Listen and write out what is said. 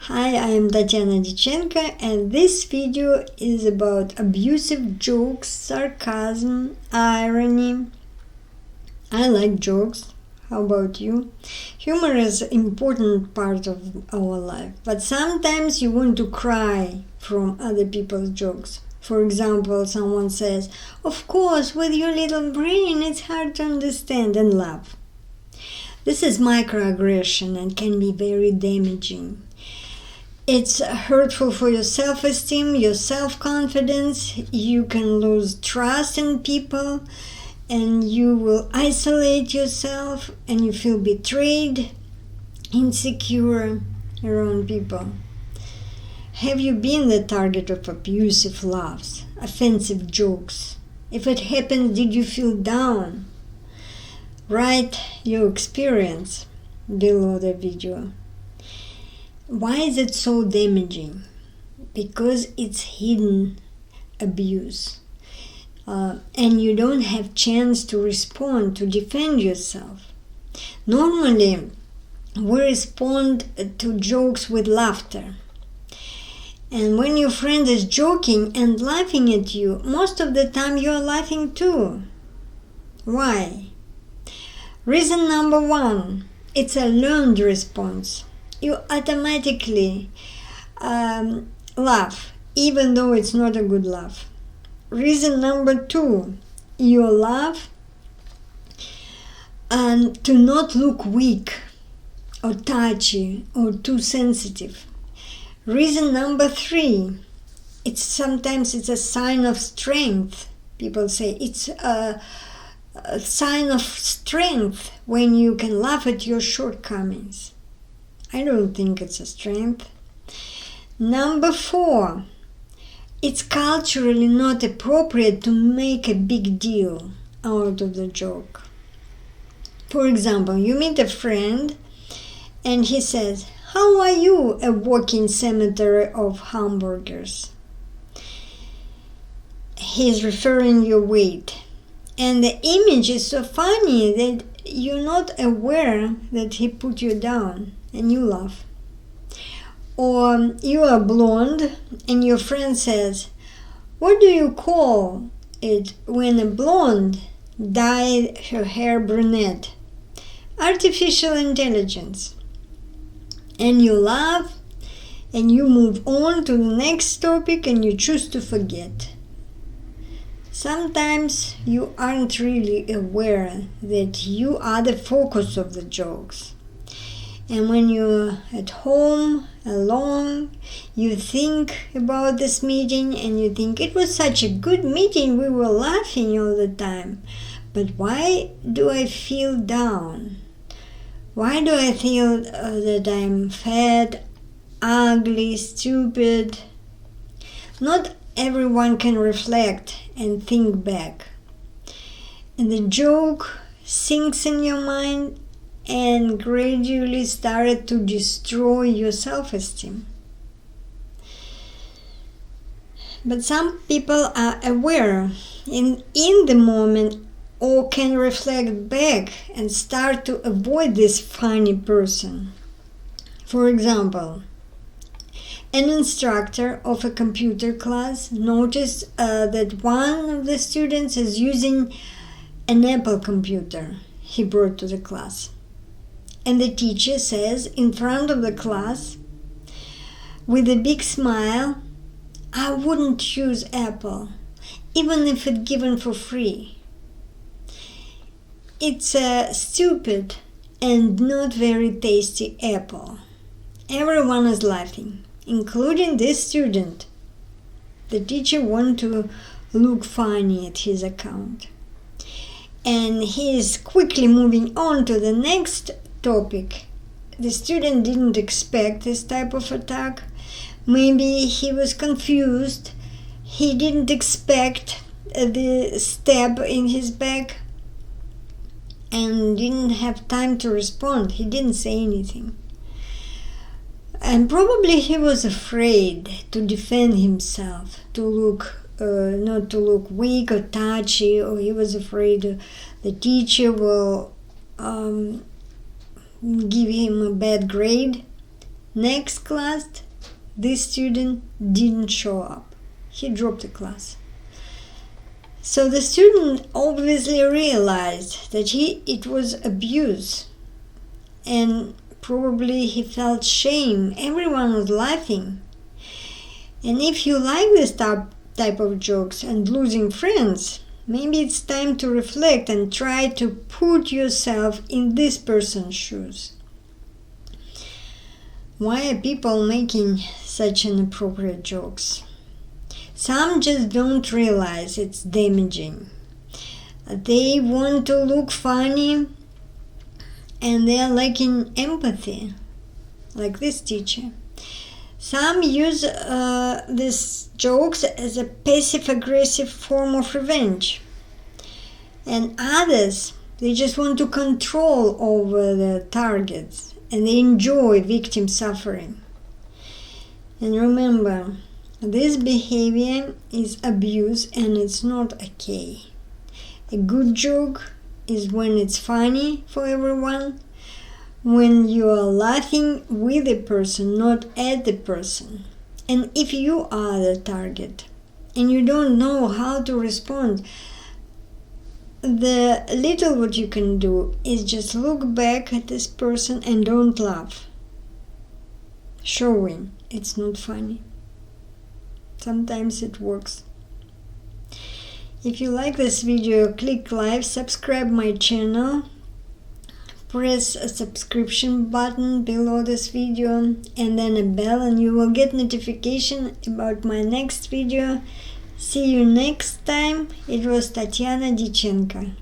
Hi, I am Tatiana Dyachenko and this video is about abusive jokes, sarcasm, irony. I like jokes. How about you? Humor is an important part of our life, but sometimes you want to cry from other people's jokes. For example, someone says, "Of course, with your little brain it's hard to understand," and laugh. This is microaggression and can be very damaging. It's hurtful for your self-esteem, your self-confidence. You can lose trust in people and you will isolate yourself and you feel betrayed, insecure around people. Have you been the target of abusive laughs, offensive jokes? If it happened, did you feel down? Write your experience below the video. Why is it so damaging? Because it's hidden abuse. And you don't have chance to respond, to defend yourself. Normally, we respond to jokes with laughter. And when your friend is joking and laughing at you, most of the time you're laughing too. Why? Reason number one, it's a learned response. You automatically laugh, even though it's not a good laugh. Reason number two, you laugh to not look weak or touchy or too sensitive. Reason number three, sometimes it's a sign of strength. People say it's a sign of strength when you can laugh at your shortcomings. I don't think it's a strength. Number four, it's culturally not appropriate to make a big deal out of the joke. For example, you meet a friend and he says, "How are you, a walking cemetery of hamburgers?" He's referring your weight. And the image is so funny that you're not aware that he put you down. And you laugh. Or you are blonde and your friend says, "What do you call it when a blonde dyed her hair brunette?" Artificial intelligence. And you laugh and you move on to the next topic and you choose to forget. Sometimes you aren't really aware that you are the focus of the jokes. And when you're at home, alone, you think about this meeting and you think, "It was such a good meeting, we were laughing all the time. But why do I feel down? Why do I feel that I'm fat, ugly, stupid?" Not everyone can reflect and think back. And the joke sinks in your mind and gradually started to destroy your self-esteem. But some people are aware in the moment or can reflect back and start to avoid this funny person. For example, an instructor of a computer class noticed that one of the students is using an Apple computer he brought to the class. And the teacher says in front of the class, with a big smile, "I wouldn't choose Apple, even if it's given for free. It's a stupid and not very tasty apple." Everyone is laughing, including this student. The teacher wanted to look funny at his account. And he is quickly moving on to the next topic. The student didn't expect this type of attack. Maybe he was confused. He didn't expect the stab in his back and didn't have time to respond. He didn't say anything. And probably he was afraid to defend himself, to look not to look weak or touchy, or he was afraid the teacher will give him a bad grade. Next class, this student didn't show up. He dropped the class. So the student obviously realized that it was abuse, and probably he felt shame. Everyone was laughing. And if you like this type of jokes and losing friends, maybe it's time to reflect and try to put yourself in this person's shoes. Why are people making such inappropriate jokes? Some just don't realize it's damaging. They want to look funny and they are lacking empathy, like this teacher. Some use these jokes as a passive-aggressive form of revenge. And others, they just want to control over their targets and they enjoy victim suffering. And remember, this behavior is abuse and it's not okay. A good joke is when it's funny for everyone, when you are laughing with the person, not at the person. And if you are the target and you don't know how to respond, the little what you can do is just look back at this person and don't laugh, showing it's not funny. Sometimes it works. If you like this video, click like, subscribe my channel, press a subscription button below this video and then a bell, and you will get notification about my next video. See you next time. It was Tatiana Dyachenko.